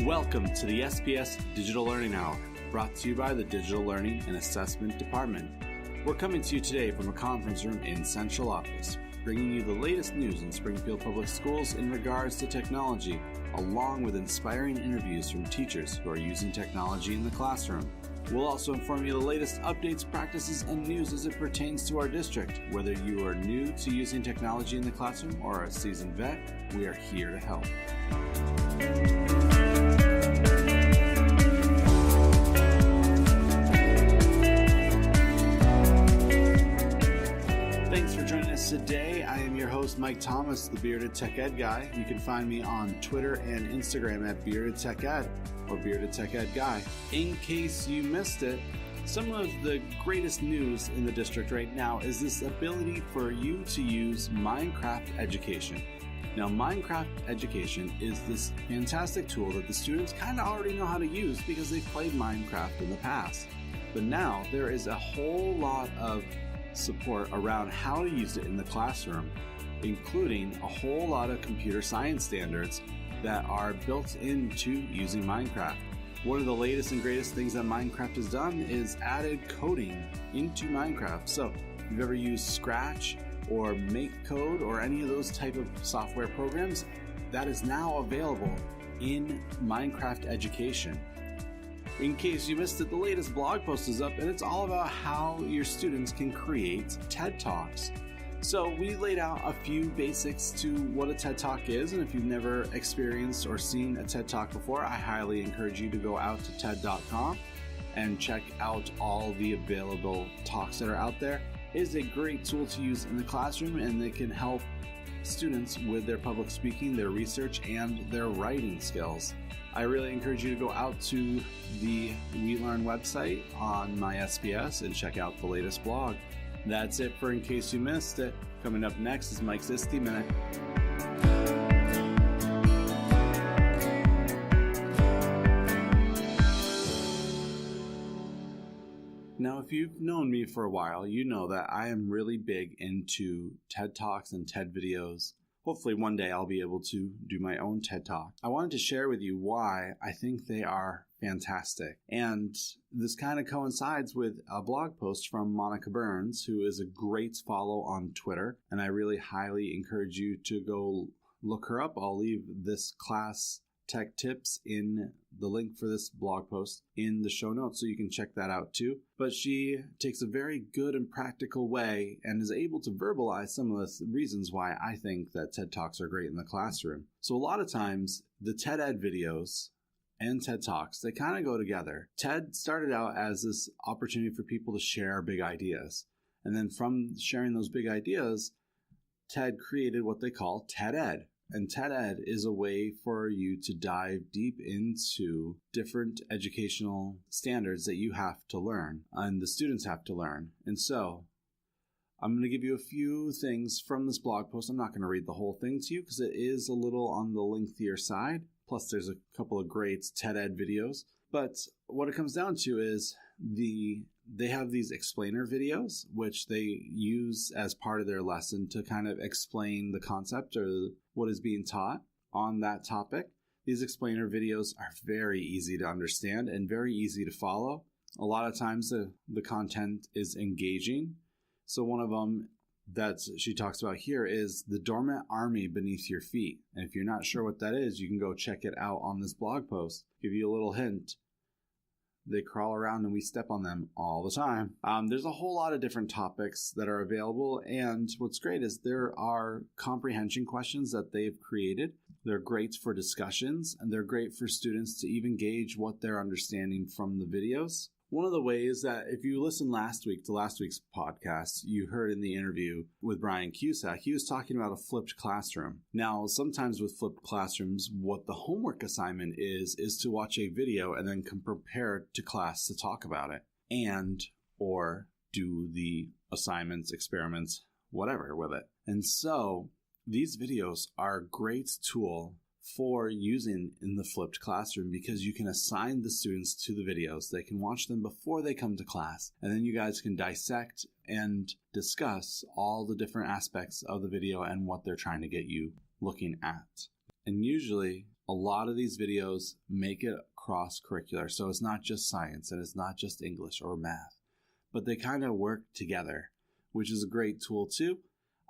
Welcome to the SPS Digital Learning Hour, brought to you by the Digital Learning and Assessment Department. We're coming to you today from a conference room in Central Office, bringing you the latest news in Springfield Public Schools in regards to technology, along with inspiring interviews from teachers who are using technology in the classroom. We'll also inform you of the latest updates, practices, and news as it pertains to our district. Whether you are new to using technology in the classroom or a seasoned vet, we are here to help. Thanks for joining us today. I am your host, Mike Thomas, the Bearded Tech Ed Guy. You can find me on Twitter and Instagram at Bearded Tech Ed or Bearded Tech Ed Guy. In case you missed it, some of the greatest news in the district right now is this ability for you to use Minecraft Education. Now, Minecraft Education is this fantastic tool that the students kind of already know how to use because they've played Minecraft in the past. But now there is a whole lot of support around how to use it in the classroom, including a whole lot of computer science standards that are built into using Minecraft. One of the latest and greatest things that Minecraft has done is added coding into Minecraft. So if you've ever used Scratch or Make Code or any of those type of software programs, that is now available in Minecraft Education. In case you missed it, the latest blog post is up, and it's all about how your students can create TED Talks. So we laid out a few basics to what a TED Talk is, and if you've never experienced or seen a TED Talk before, I highly encourage you to go out to TED.com and check out all the available talks that are out there. It is a great tool to use in the classroom, and it can help students with their public speaking, their research, and their writing skills. I really encourage you to go out to the WeLearn website on my SPS and check out the latest blog. That's it for In Case You Missed It. Coming up next is Mike's ISTE Minute. Now, if you've known me for a while, you know that I am really big into TED Talks and TED videos. Hopefully one day I'll be able to do my own TED Talk. I wanted to share with you why I think they are fantastic. And this kind of coincides with a blog post from Monica Burns, who is a great follow on Twitter. And I really highly encourage you to go look her up. I'll leave this class tech tips in the link for this blog post in the show notes so you can check that out too. But she takes a very good and practical way and is able to verbalize some of the reasons why I think that TED Talks are great in the classroom. So a lot of times the TED Ed videos and TED Talks, they kind of go together. TED started out as this opportunity for people to share big ideas. And then from sharing those big ideas, TED created what they call TED Ed. And TED Ed is a way for you to dive deep into different educational standards that you have to learn and the students have to learn. And so I'm going to give you a few things from this blog post. I'm not going to read the whole thing to you because it is a little on the lengthier side. Plus, there's a couple of great TED Ed videos. But what it comes down to is they have these explainer videos, which they use as part of their lesson to kind of explain the concept or what is being taught on that topic. These explainer videos are very easy to understand and very easy to follow. A lot of times the content is engaging. So one of them that she talks about here is the dormant army beneath your feet. And if you're not sure what that is, you can go check it out on this blog post. Give you a little hint. They crawl around and we step on them all the time. There's a whole lot of different topics that are available. And what's great is there are comprehension questions that they've created. They're great for discussions and they're great for students to even gauge what they're understanding from the videos. One of the ways that if you listened last week to last week's podcast, you heard in the interview with Brian Cusack, he was talking about a flipped classroom. Now, sometimes with flipped classrooms, what the homework assignment is to watch a video and then come prepared to class to talk about it and or do the assignments, experiments, whatever with it. And so these videos are a great tool for using in the flipped classroom because you can assign the students to the videos. They can watch them before they come to class, and then you guys can dissect and discuss all the different aspects of the video and what they're trying to get you looking at. And usually a lot of these videos make it cross-curricular. So it's not just science and it's not just English or math, but they kind of work together, which is a great tool too.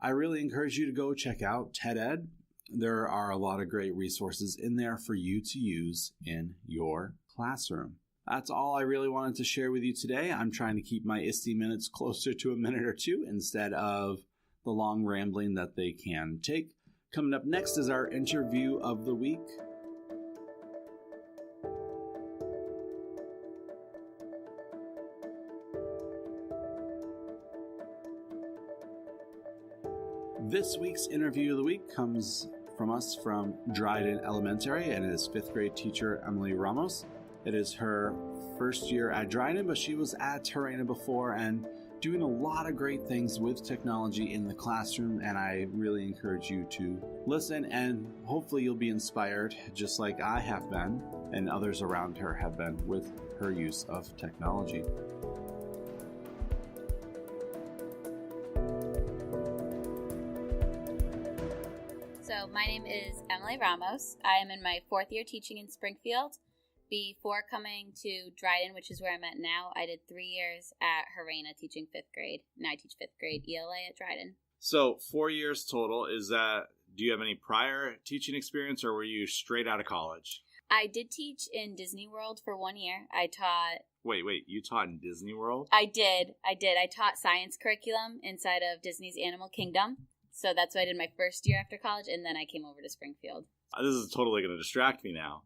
I really encourage you to go check out TED-Ed. There are a lot of great resources in there for you to use in your classroom. That's all I really wanted to share with you today. I'm trying to keep my ISTE minutes closer to a minute or two instead of the long rambling that they can take. Coming up next is our interview of the week. This week's interview of the week comes from us from Dryden Elementary, and it is 5th grade teacher Emily Ramos. It is her first year at Dryden, but she was at Harena before and doing a lot of great things with technology in the classroom, and I really encourage you to listen, and hopefully you'll be inspired just like I have been and others around her have been with her use of technology. So my name is Emily Ramos. I am in my 4th year teaching in Springfield. Before coming to Dryden, which is where I'm at now, I did 3 years at Harena teaching 5th grade, and I teach 5th grade ELA at Dryden. So 4 years total. Do you have any prior teaching experience, or were you straight out of college? I did teach in Disney World for 1 year. I taught... Wait, you taught in Disney World? I did. I taught science curriculum inside of Disney's Animal Kingdom. So that's what I did my first year after college, and then I came over to Springfield. This is totally going to distract me now.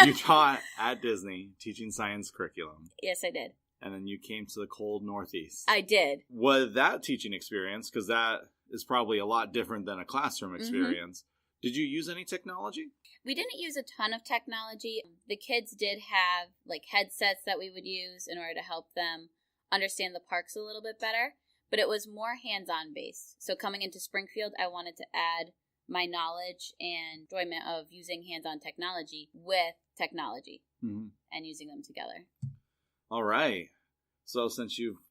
You taught at Disney, teaching science curriculum. Yes, I did. And then you came to the cold Northeast. I did. Was that teaching experience, because that is probably a lot different than a classroom experience. Did you use any technology? We didn't use a ton of technology. The kids did have like headsets that we would use in order to help them understand the parks a little bit better, but it was more hands-on based. So coming into Springfield, I wanted to add my knowledge and enjoyment of using hands-on technology with technology and using them together. All right. So since you've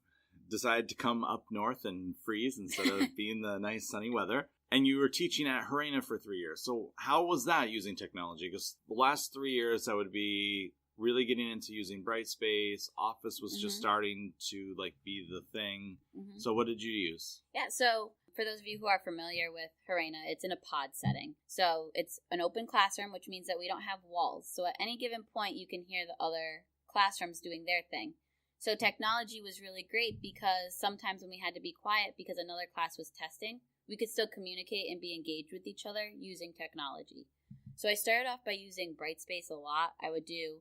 decided to come up north and freeze instead of being the nice sunny weather, and you were teaching at Harena for 3 years, so how was that using technology? Because the last 3 years I would be really getting into using Brightspace. Office was just starting to be the thing. So what did you use? Yeah, so for those of you who are familiar with Harena, it's in a pod setting. So it's an open classroom, which means that we don't have walls. So at any given point, you can hear the other classrooms doing their thing. So technology was really great because sometimes when we had to be quiet because another class was testing, we could still communicate and be engaged with each other using technology. So I started off by using Brightspace a lot. I would do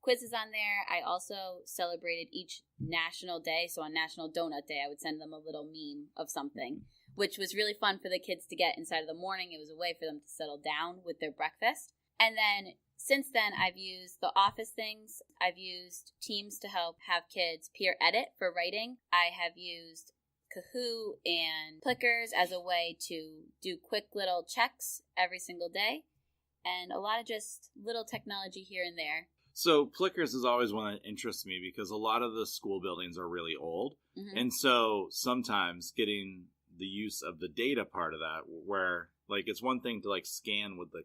quizzes on there. I also celebrated each national day. So on National Donut Day, I would send them a little meme of something, which was really fun for the kids to get inside of the morning. It was a way for them to settle down with their breakfast. And then since then, I've used the office things. I've used Teams to help have kids peer edit for writing. I have used Kahoot and Plickers as a way to do quick little checks every single day. And a lot of just little technology here and there. So Plickers is always one that interests me because a lot of the school buildings are really old. And so sometimes getting the use of the data part of that, where it's one thing to scan with the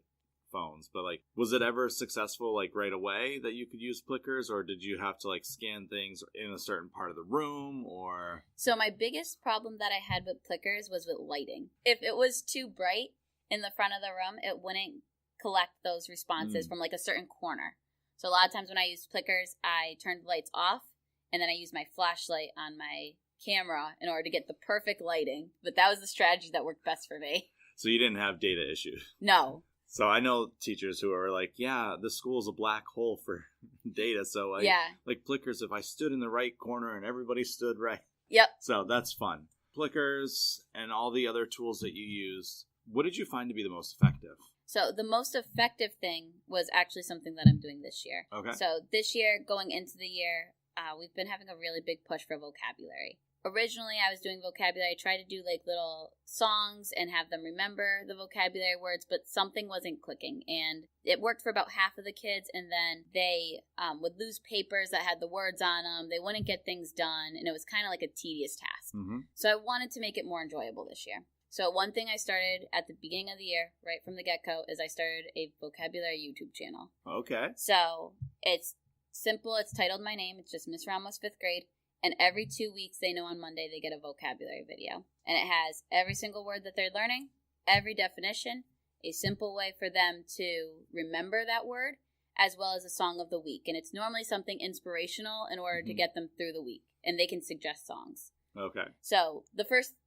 phones, but was it ever successful right away that you could use Plickers, or did you have to scan things in a certain part of the room? Or so my biggest problem that I had with Plickers was with lighting. If it was too bright in the front of the room, it wouldn't collect those responses from a certain corner. So a lot of times when I used Plickers, I turned the lights off, and then I used my flashlight on my camera in order to get the perfect lighting. But that was the strategy that worked best for me. So you didn't have data issues? No. So I know teachers who are the school's a black hole for data. So Plickers, if I stood in the right corner and everybody stood right. Yep. So that's fun. Plickers and all the other tools that you used, what did you find to be the most effective? So the most effective thing was actually something that I'm doing this year. Okay. So this year, going into the year, we've been having a really big push for vocabulary. Originally, I was doing vocabulary. I tried to do little songs and have them remember the vocabulary words, but something wasn't clicking. And it worked for about half of the kids, and then they would lose papers that had the words on them. They wouldn't get things done, and it was kind of like a tedious task. So I wanted to make it more enjoyable this year. So one thing I started at the beginning of the year, right from the get-go, is I started a vocabulary YouTube channel. Okay. So it's simple. It's titled my name. It's just Miss Ramos 5th grade. And every 2 weeks, they know on Monday they get a vocabulary video. And it has every single word that they're learning, every definition, a simple way for them to remember that word, as well as a song of the week. And it's normally something inspirational in order to get them through the week. And they can suggest songs. Okay. So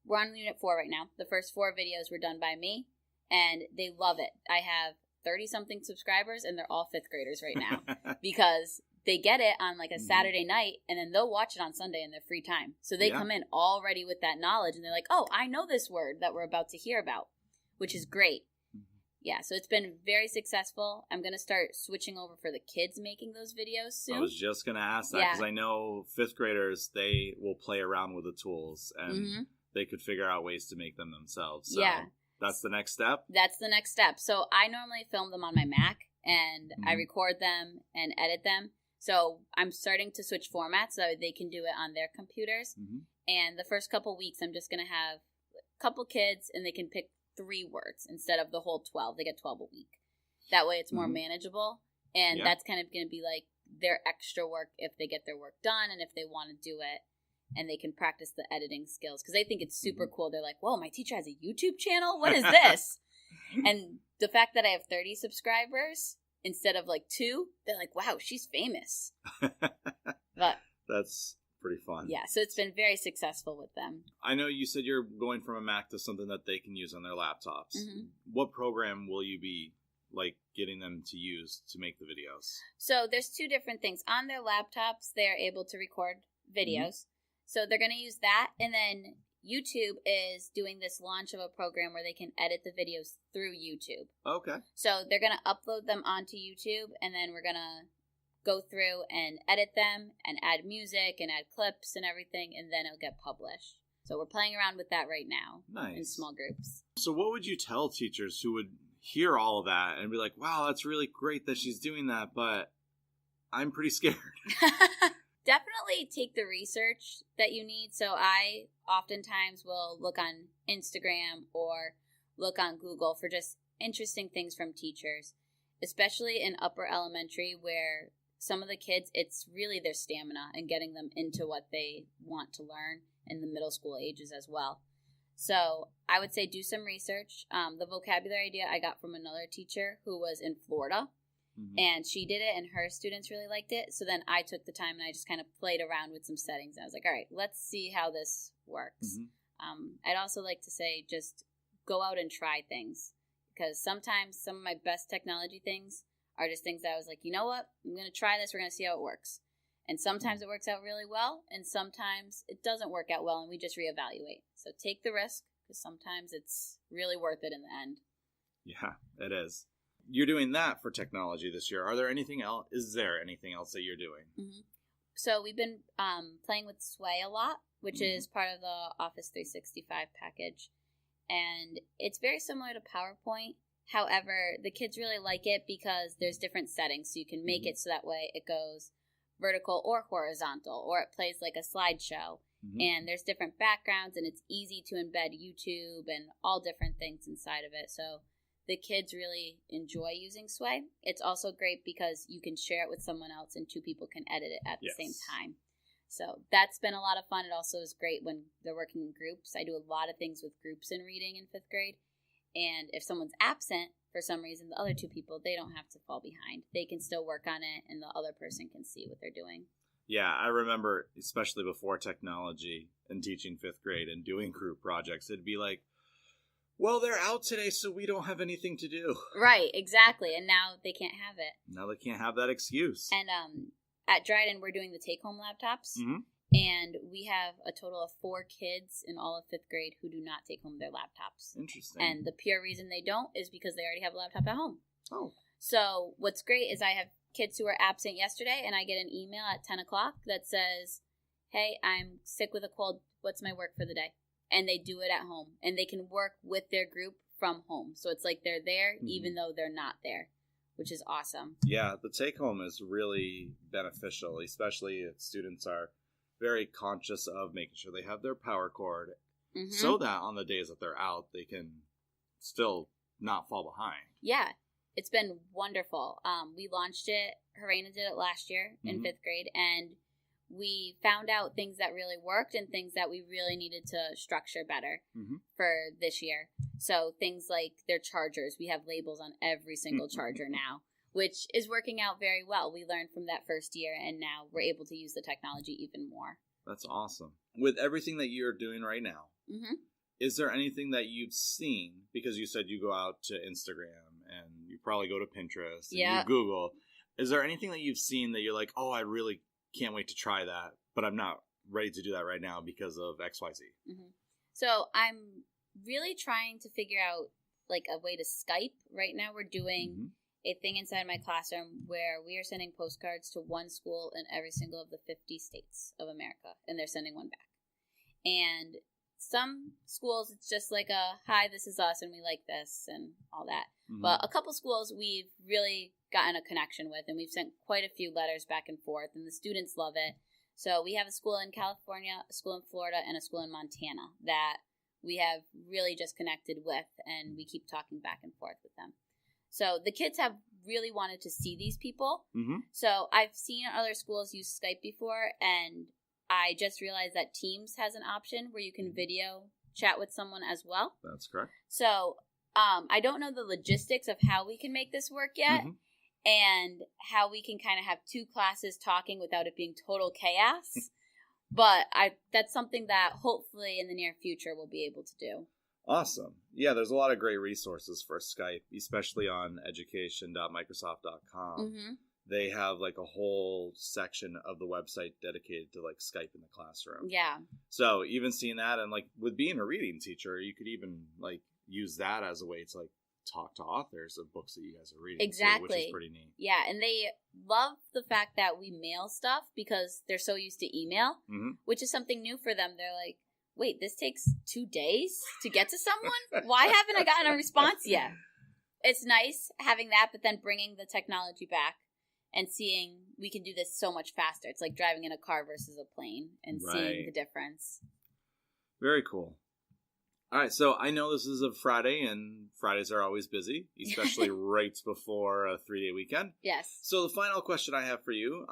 we're on Unit 4 right now. The first 4 videos were done by me, and they love it. I have 30-something subscribers, and they're all 5th graders right now because they get it on like a Saturday night, and then they'll watch it on Sunday in their free time. So they come in already with that knowledge, and they're like, oh, I know this word that we're about to hear about, which is great. Yeah, so it's been very successful. I'm going to start switching over for the kids making those videos soon. I was just going to ask that because I know 5th graders, they will play around with the tools and they could figure out ways to make them themselves. So that's the next step? That's the next step. So I normally film them on my Mac and I record them and edit them. So I'm starting to switch formats so they can do it on their computers. And the first couple weeks, I'm just going to have a couple kids and they can pick 3 words instead of the whole 12. They get 12 a week. That way it's more manageable. And that's kind of going to be like their extra work if they get their work done and if they want to do it. And they can practice the editing skills because they think it's super cool. They're like, whoa, my teacher has a YouTube channel? What is this? And the fact that I have 30 subscribers instead of like 2, they're like, wow, she's famous. But that's pretty fun. Yeah, so it's been very successful with them. I know you said you're going from a Mac to something that they can use on their laptops. What program will you be like getting them to use to make the videos? So there's 2 different things. On their laptops, they're able to record videos. So they're going to use that. And then YouTube is doing this launch of a program where they can edit the videos through YouTube. Okay. So they're going to upload them onto YouTube, and then we're going to go through and edit them and add music and add clips and everything, and then it'll get published. So we're playing around with that right now. Nice. In small groups. So what would you tell teachers who would hear all of that and be like, wow, that's really great that she's doing that, but I'm pretty scared? Definitely take the research that you need. So I oftentimes will look on Instagram or look on Google for just interesting things from teachers, especially in upper elementary where some of the kids, it's really their stamina and getting them into what they want to learn in the middle school ages as well. So I would say do some research. The vocabulary idea I got from another teacher who was in Florida, and she did it and her students really liked it. So then I took the time and I just kind of played around with some settings. And I was like, all right, let's see how this works. I'd also like to say just go out and try things, because sometimes some of my best technology things are just things that I was like, you know what, I'm going to try this. We're going to see how it works. And sometimes it works out really well, and sometimes it doesn't work out well, and we just reevaluate. So take the risk, because sometimes it's really worth it in the end. Yeah, it is. You're doing that for technology this year. Are there anything else? Is there anything else that you're doing? So we've been playing with Sway a lot, which is part of the Office 365 package. And it's very similar to PowerPoint. However, the kids really like it because there's different settings. So you can make it so that way it goes vertical or horizontal, or it plays like a slideshow. And there's different backgrounds, and it's easy to embed YouTube and all different things inside of it. So the kids really enjoy using Sway. It's also great because you can share it with someone else and 2 people can edit it at the same time. So that's been a lot of fun. It also is great when they're working in groups. I do a lot of things with groups in reading in 5th grade. And if someone's absent for some reason, the other 2 people, they don't have to fall behind. They can still work on it and the other person can see what they're doing. Yeah, I remember, especially before technology and teaching 5th grade and doing group projects, it'd be like, well, they're out today, so we don't have anything to do. Right, exactly. And now they can't have it. Now they can't have that excuse. And at Dryden, we're doing the take-home laptops. And we have a total of 4 kids in all of 5th grade who do not take home their laptops. Interesting. And the pure reason they don't is because they already have a laptop at home. Oh. So what's great is I have kids who were absent yesterday, and I get an email at 10 o'clock that says, hey, I'm sick with a cold. What's my work for the day? And they do it at home. And they can work with their group from home. So it's like they're there even though they're not there, which is awesome. Yeah, the take-home is really beneficial, especially if students are very conscious of making sure they have their power cord so that on the days that they're out, they can still not fall behind. Yeah, it's been wonderful. We launched it, Harena did it last year in 5th grade, and we found out things that really worked and things that we really needed to structure better for this year. So things like their chargers. We have labels on every single charger now, which is working out very well. We learned from that first year, and now we're able to use the technology even more. That's awesome. With everything that you're doing right now, is there anything that you've seen, because you said you go out to Instagram and you probably go to Pinterest and you Google, is there anything that you've seen that you're like, oh, I really can't wait to try that, but I'm not ready to do that right now because of XYZ? So I'm really trying to figure out like a way to Skype. Right now we're doing a thing inside my classroom where we are sending postcards to one school in every single of the 50 states of America, and they're sending one back. And some schools, it's just like a, hi, this is us, and we like this, and all that. But a couple schools we've really gotten a connection with, and we've sent quite a few letters back and forth, and the students love it. So we have a school in California, a school in Florida, and a school in Montana that we have really just connected with, and we keep talking back and forth with them. So the kids have really wanted to see these people. So I've seen other schools use Skype before, and I just realized that Teams has an option where you can video chat with someone as well. That's correct. So I don't know the logistics of how we can make this work yet, and how we can kind of have two classes talking without it being total chaos. But that's something that hopefully in the near future we'll be able to do. Awesome. Yeah, there's a lot of great resources for Skype, especially on education.microsoft.com. They have like a whole section of the website dedicated to like Skype in the classroom. Yeah. So even seeing that, and like with being a reading teacher, you could even like use that as a way to like talk to authors of books that you guys are reading. Exactly. Too, which is pretty neat. Yeah, and they love the fact that we mail stuff because they're so used to email, which is something new for them. They're like, wait, this takes 2 days to get to someone? Why haven't I gotten a response yet? It's nice having that, but then bringing the technology back and seeing we can do this so much faster. It's like driving in a car versus a plane and seeing the difference. Very cool. All right, so I know this is a Friday, and Fridays are always busy, especially right before a 3-day weekend. Yes. So the final question I have for you,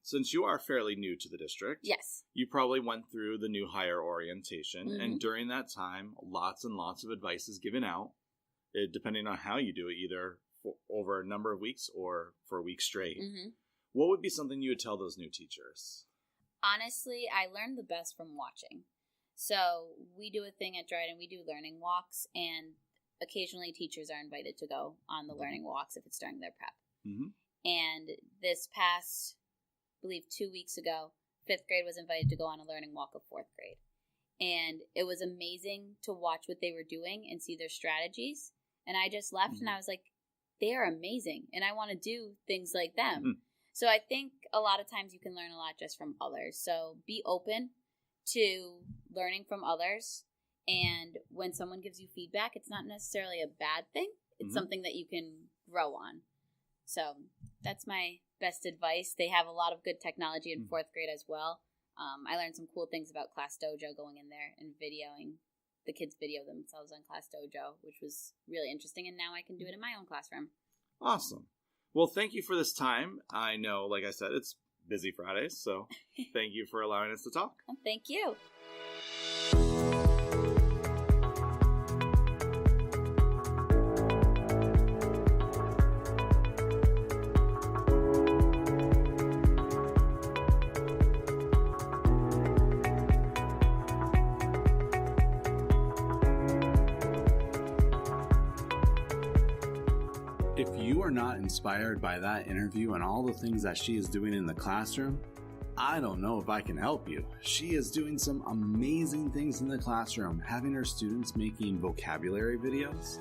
since you are fairly new to the district, yes, you probably went through the new hire orientation, and during that time, lots and lots of advice is given out, depending on how you do it, either over a number of weeks or for a week straight. What would be something you would tell those new teachers? Honestly, I learned the best from watching. So we do a thing at Dryden, we do learning walks, and occasionally teachers are invited to go on the learning walks if it's during their prep. And this past, I believe 2 weeks ago, 5th grade was invited to go on a learning walk of 4th grade. And it was amazing to watch what they were doing and see their strategies. And I just left and I was like, they are amazing, and I want to do things like them. So I think a lot of times you can learn a lot just from others. So be open to learning from others, and when someone gives you feedback, it's not necessarily a bad thing. It's something that you can grow on. So that's my best advice. They have a lot of good technology in 4th grade as well. I learned some cool things about Class Dojo going in there and videoing. The kids video themselves on Class Dojo, which was really interesting, and now I can do it in my own classroom. Awesome. Well, thank you for this time. I know, like I said, it's busy Fridays, so thank you for allowing us to talk. Thank you. If you are not inspired by that interview and all the things that she is doing in the classroom, I don't know if I can help you. She is doing some amazing things in the classroom, having her students making vocabulary videos.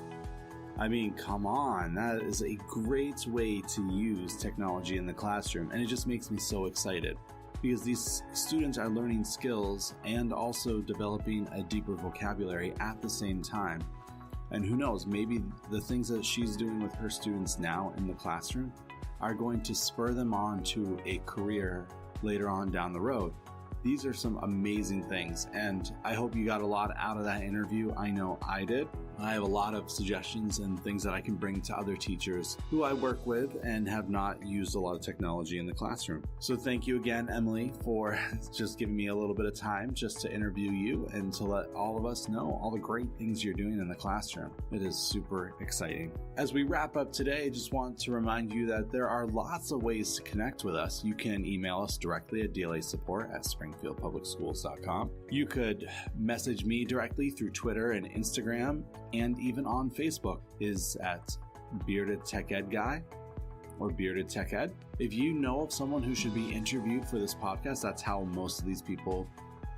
I mean, come on, that is a great way to use technology in the classroom, and it just makes me so excited because these students are learning skills and also developing a deeper vocabulary at the same time. And who knows, maybe the things that she's doing with her students now in the classroom are going to spur them on to a career later on down the road These are some amazing things, and I hope you got a lot out of that interview. I know I did. I have a lot of suggestions and things that I can bring to other teachers who I work with and have not used a lot of technology in the classroom. So thank you again, Emily, for just giving me a little bit of time just to interview you and to let all of us know all the great things you're doing in the classroom. It is super exciting. As we wrap up today, I just want to remind you that there are lots of ways to connect with us. You can email us directly at dlasupport@springfieldpublicschools.com. You could message me directly through Twitter and Instagram, and even on Facebook is at Bearded Tech Ed Guy or Bearded Tech Ed. If you know of someone who should be interviewed for this podcast, that's how most of these people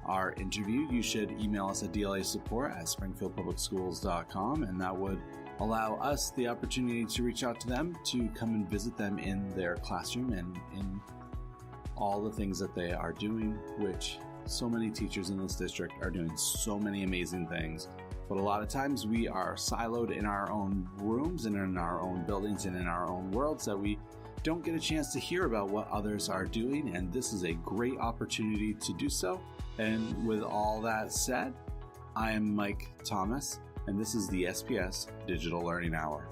are interviewed. You should email us at dlasupport@springfieldpublicschools.com, and that would allow us the opportunity to reach out to them to come and visit them in their classroom and in all the things that they are doing, which so many teachers in this district are doing so many amazing things. But a lot of times we are siloed in our own rooms and in our own buildings and in our own worlds that we don't get a chance to hear about what others are doing, and this is a great opportunity to do so. And with all that said, I am Mike Thomas, and this is the SPS Digital Learning Hour.